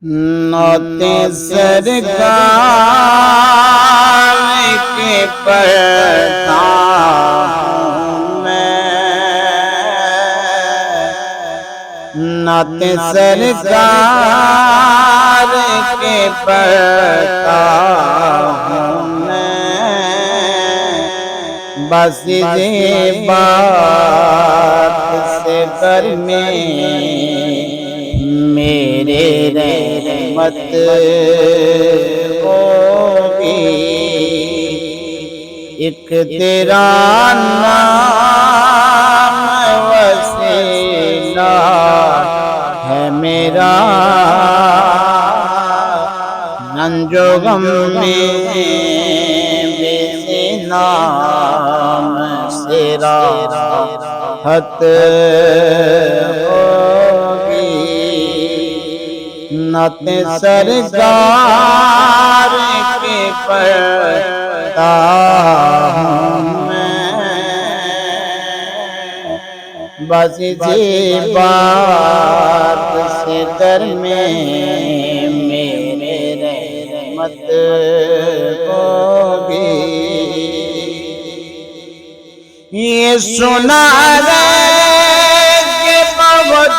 نعتیں سرکار کے پڑھتا ہوں میں، نعتیں سرکار کے پڑھتا ہوں میں، بس یہ بات سے کر میں میرے رحمت ہوگی، ایک تیرا نام وسیلہ ہے میرا، رنج و غم میں بے نام سے راحت نعتیں سرکار کے پڑھتا ہوں میں، بس اسی بات سے در میں میرے رحمت ہوگی۔ یہ سنا ہے کہ بہت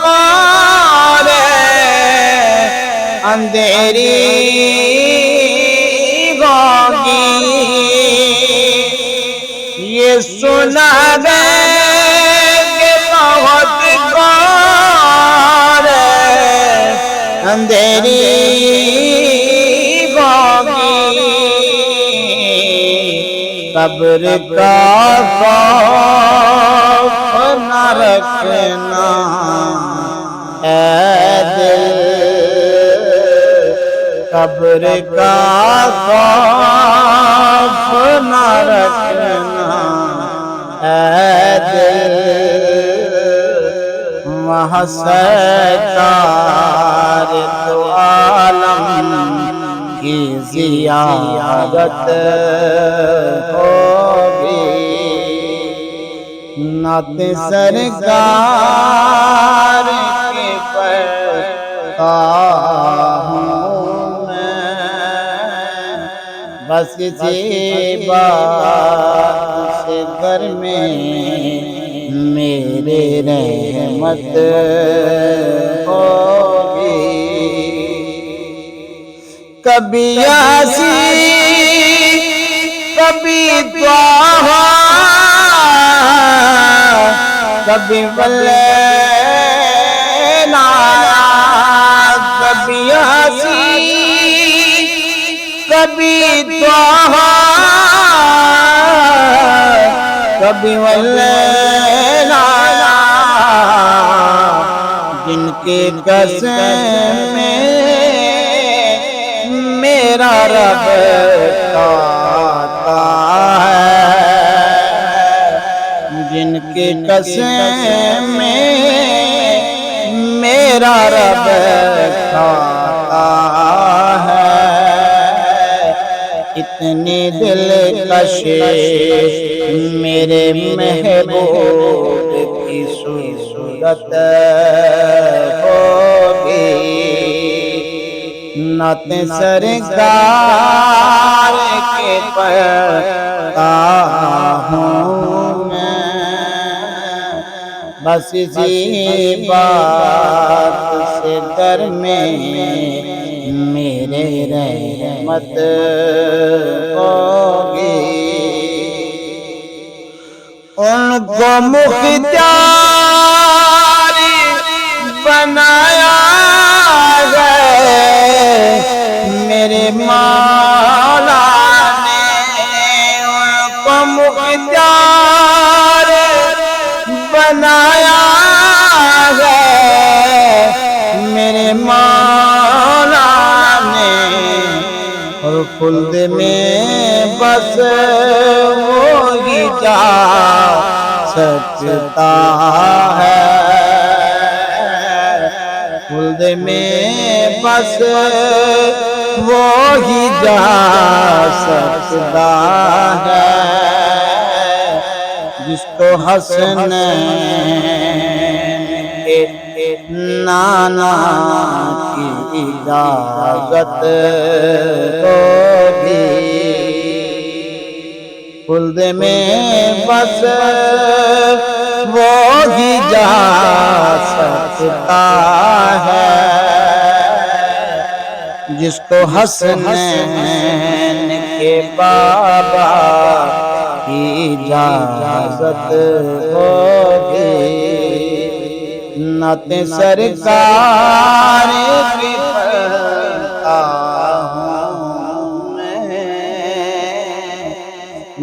غور اندھیری ہوگی، یہ سنا ہے کہ بہت غور اندھیری ہوگی، قبر کا خوف نہ رکھنا اے دل، قبر کا خوف نہ رکھنا اے دل، وہاں سرکار دو عالم کی زیارت ہوگی، نعتیں سرکار کے پڑھتا ہوں میں، بس اسی بات سے گھر میں میرے رحمت ہوگی۔ کبھی یاسین کبھی طٰہٰ کبھی واللیل، کبھی یاسین کبھی طٰہٰ کبھی واللیل، جن کے قسم میں میرا رب کھاتا ہے، جن کے قسم میں میرا رب کھاتا ہے، اتنی دلکش میرے محبوب کی صورت ہوگی، نعتیں سرکار کے پڑھتا ہوں میں، بس اسی بات سے در میں میرے رحمت ہوگی۔ ان کو مختار بنایا ہے میرے مولا نے، ان کو مختار بنایا ہے میرے مولا نے، اور خلد میں بس وہی جا سکتا ہے، خلد میں بس وہی جا سکتا ہے، جس کو حسنین کے نانا کی اجازت ہوگی خلد میں بس وہی جا سکتا ہے جس کو حسنین کے بابا کی اجازت ہوگی نعت سرکار کی پڑھتا ہوں میں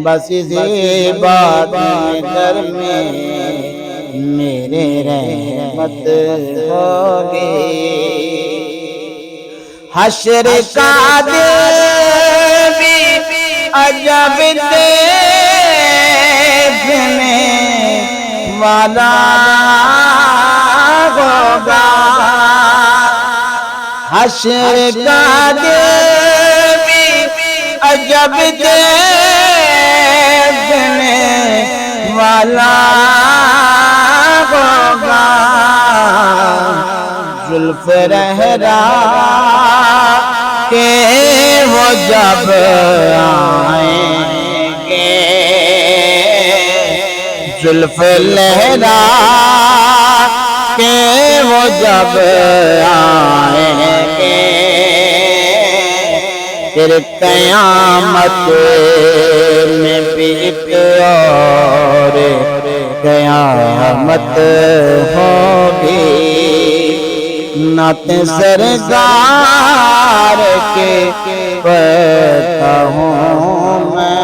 بس اسی بات در میں میرے رحمت ہوگی حشر کا دن بھی عجب دیکھنے والا ہوگا حشر کا دن بھی عجب دیکھنے والا ہوگا زلف رہرا کہ وہ جب آئیں گے زلف لہرا کہ وہ جب آئیں گے پھر قیامت میں بھی ایک اور قیامت ہوگی نعت سرکار کے پڑھتا ہوں میں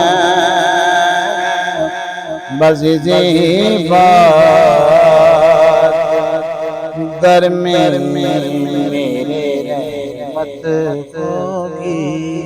بس اسی بات در میں میرے رحمت ہوگی